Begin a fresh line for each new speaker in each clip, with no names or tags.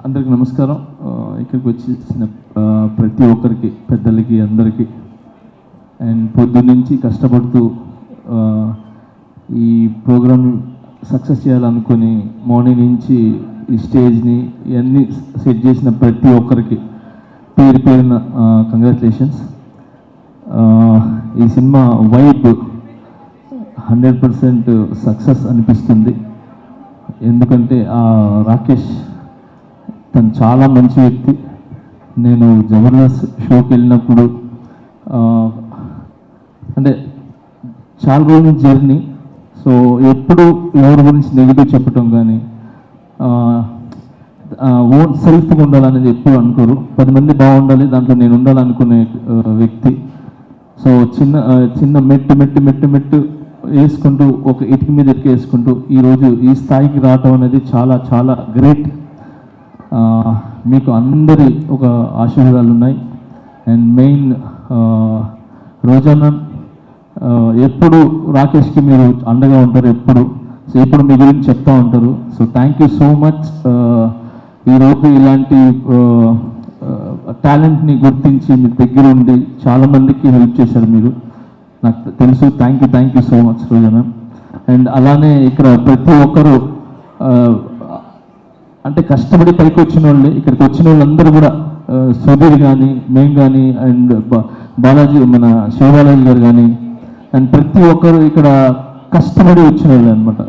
అందరికీ నమస్కారం. ఇక్కడికి వచ్చేసిన ప్రతి ఒక్కరికి, పెద్దలకి, అందరికీ అండ్ పొద్దున్నుంచి కష్టపడుతూ ఈ ప్రోగ్రామ్ సక్సెస్ చేయాలనుకుని మార్నింగ్ నుంచి ఈ స్టేజ్ని ఇవన్నీ సెట్ చేసిన ప్రతి ఒక్కరికి పేరు పేరున కంగ్రాచులేషన్స్. ఈ సినిమా వైబ్ 100% సక్సెస్ అనిపిస్తుంది. ఎందుకంటే రాకేష్ తను చాలా మంచి వ్యక్తి. నేను జబర్దస్త్ షోకి వెళ్ళినప్పుడు అంటే చాలా రోజుల జర్నీ, సో ఎప్పుడు ఎవరి గురించి నెగిటివ్ చెప్పటం కానీ ఓన్ సెల్ఫ్గా ఉండాలనేది ఎప్పుడు అనుకోరు. 10 మంది బాగుండాలి, దాంట్లో నేను ఉండాలనుకునే వ్యక్తి. సో చిన్న మెట్టు వేసుకుంటూ ఒక ఇటుక మీద వేసుకుంటూ ఈరోజు ఈ స్థాయికి రావటం అనేది చాలా చాలా గ్రేట్. మీకు అందరి ఒక ఆశీర్వాదాలు ఉన్నాయి. అండ్ మెయిన్ రోజా మ్యామ్, ఎప్పుడు రాకేష్కి మీరు అండగా ఉంటారు, ఎప్పుడు మీ గురించి చెప్తూ ఉంటారు. So thank you so much. ఈరోజు ఇలాంటి టాలెంట్ని గుర్తించి మీ దగ్గర ఉండి చాలామందికి హెల్ప్ చేశారు మీరు, నాకు తెలుసు. Thank you so much Roja ma'am. And అలానే ఇక్కడ ప్రతి ఒక్కరు అంటే కష్టపడి పైకి వచ్చిన వాళ్ళే, ఇక్కడికి వచ్చిన వాళ్ళందరూ కూడా సుధీర్ కానీ, మేము కానీ, అండ్ బాలాజీ, మన శివబాలాజీ గారు కానీ, అండ్ ప్రతి ఒక్కరు ఇక్కడ కష్టపడి వచ్చిన వాళ్ళు అనమాట.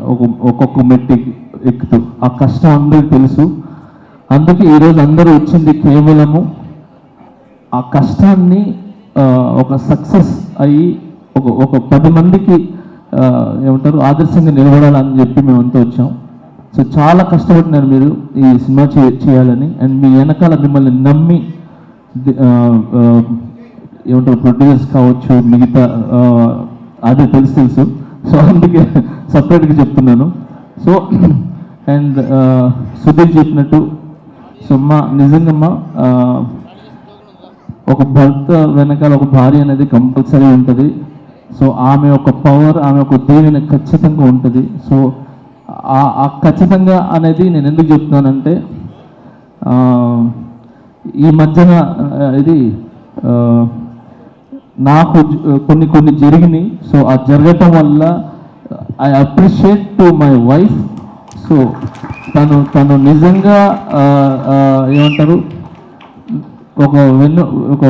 ఒక్కొక్క మెట్టి ఎక్కుతూ ఆ కష్టం అందరికీ తెలుసు. అందుకే ఈరోజు అందరూ వచ్చింది కేవలము ఆ కష్టాన్ని ఒక సక్సెస్ అయ్యి ఒక 10 మందికి ఏమంటారు ఆదర్శంగా నిలబడాలని చెప్పి మేమంతా వచ్చాం. సో చాలా కష్టపడినారు మీరు ఈ సినిమా చేయాలని. అండ్ మీ వెనకాల మిమ్మల్ని నమ్మి ఏమంటారు ప్రొడ్యూసర్స్ కావచ్చు, మిగతా అదే తెలుసు. సో అందుకే సపరేట్గా చెప్తున్నాను. సో అండ్ సుధీర్ చెప్పినట్టు సో నిజంగా ఒక భర్త వెనకాల ఒక భార్య అనేది కంపల్సరీ ఉంటుంది. సో ఆమె ఒక పవర్, ఆమె ఒక దీవెన ఖచ్చితంగా ఉంటుంది. సో ఆ ఖచ్చితంగా అనేది నేను ఎందుకు చెప్తున్నానంటే ఈ మధ్యన ఇది నాకు కొన్ని జరిగినాయి. సో ఆ జరగటం వల్ల I appreciate to my wife. So తను నిజంగా ఏమంటారు ఒక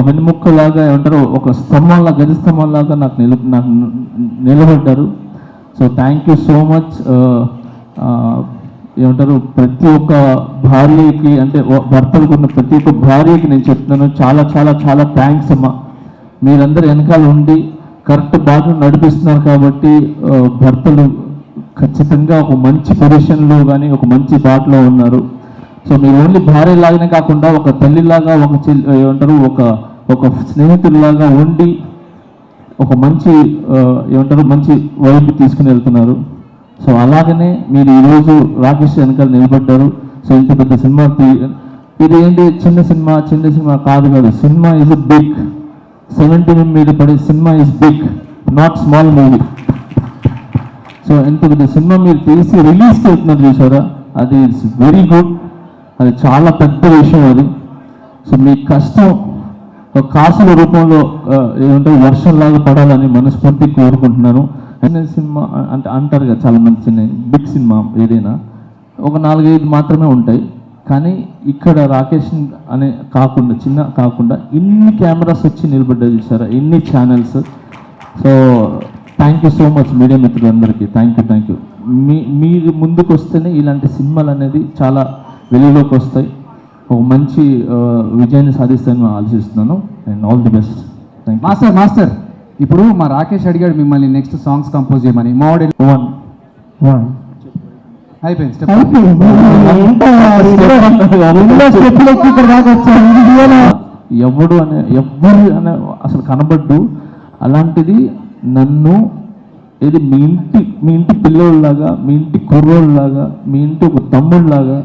వెన్నుముక్కలాగా ఏమంటారు ఒక స్తంభంలా, గది స్తంభంలాగా నాకు నిలబడ్డారు. So thank you so much. ఏమంటారు ప్రతి ఒక్క భార్యకి, అంటే భర్తలకు ఉన్న ప్రతి ఒక్క భార్యకి నేను చెప్తున్నాను చాలా చాలా చాలా థ్యాంక్స్ అమ్మా. మీరందరూ వెనకాల ఉండి కరెక్ట్ బాటలో నడిపిస్తున్నారు కాబట్టి భర్తలు ఖచ్చితంగా ఒక మంచి పొజిషన్లో కానీ ఒక మంచి బాటలో ఉన్నారు. సో మీరు ఓన్లీ భార్య లాగానే కాకుండా ఒక తల్లిలాగా, ఏమంటారు ఒక స్నేహితుల్లాగా ఉండి ఒక మంచి ఏమంటారు మంచి వైపు తీసుకుని వెళ్తున్నారు. సో అలాగనే మీరు ఈరోజు రాకేష్ వెనకాల నిలబడ్డారు. సో ఇంత పెద్ద సినిమా ఇది ఏంటి చిన్న సినిమా కాదు. Cinema is big. 70 మీద పడే cinema is big, not small movie. So ఇంత పెద్ద సినిమా మీరు తీసి రిలీజ్కి వెళ్తున్నారు చూసారా, అది ఇట్స్ వెరీ గుడ్. అది చాలా పెద్ద విషయం అది. సో మీ కష్టం ఒక కాసుల రూపంలో ఏమంటే వర్షంలాగా పడాలని మనస్ఫూర్తి కోరుకుంటున్నాను. చిన్న సినిమా అంటే అంటారు కదా చాలా మంది, చిన్న బిగ్ సినిమా ఏదైనా ఒక 4-5 మాత్రమే ఉంటాయి. కానీ ఇక్కడ రాకేష్ అనే కాకుండా ఇన్ని కెమెరాస్ వచ్చి నిలబడ్డాయి చూసారా, ఇన్ని channels. So thank you so much media మిత్రులందరికీ. Thank you. మీరు ముందుకు వస్తేనే ఇలాంటి సినిమాలు అనేది చాలా వెలుగులోకి వస్తాయి, ఒక మంచి విజయాన్ని సాధిస్తాయని ఆలోచిస్తున్నాను. And all the best. Thank you.
Master ఇప్పుడు మా రాకేష్ అడిగాడు మిమ్మల్ని నెక్స్ట్ సాంగ్స్ కంపోజ్ చేయమని. మోడల్ 1 అయిపోయింది.
ఎవరు అనే అసలు కనబడ్డు. అలాంటిది నన్ను ఇది మీ ఇంటి పిల్లోళ్ళలాగా, మీ ఇంటి కుర్రోళ్ళలాగా, మీ ఇంటి ఒక తమ్ముళ్ళలాగా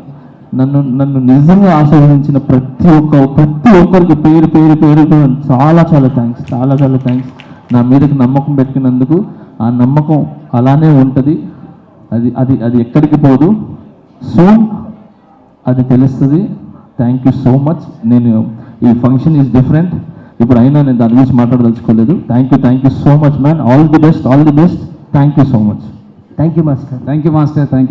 నన్ను నిజంగా ఆశీర్వదించిన ప్రతి ఒక్కరికి పేరు చాలా థ్యాంక్స్. నా మీదకి నమ్మకం పెట్టినందుకు. ఆ నమ్మకం అలానే ఉంటుంది, అది ఎక్కడికి పోదు. సూన్ అది తెలుస్తుంది. Thank you so much. నేను ఈ ఫంక్షన్ ఈజ్ డిఫరెంట్, ఇప్పుడు అయినా నేను దాని గురించి మాట్లాడదలుచుకోలేదు. Thank you so much man. All the best. Thank you so much.
Thank you master.
Thank you master. Thank you.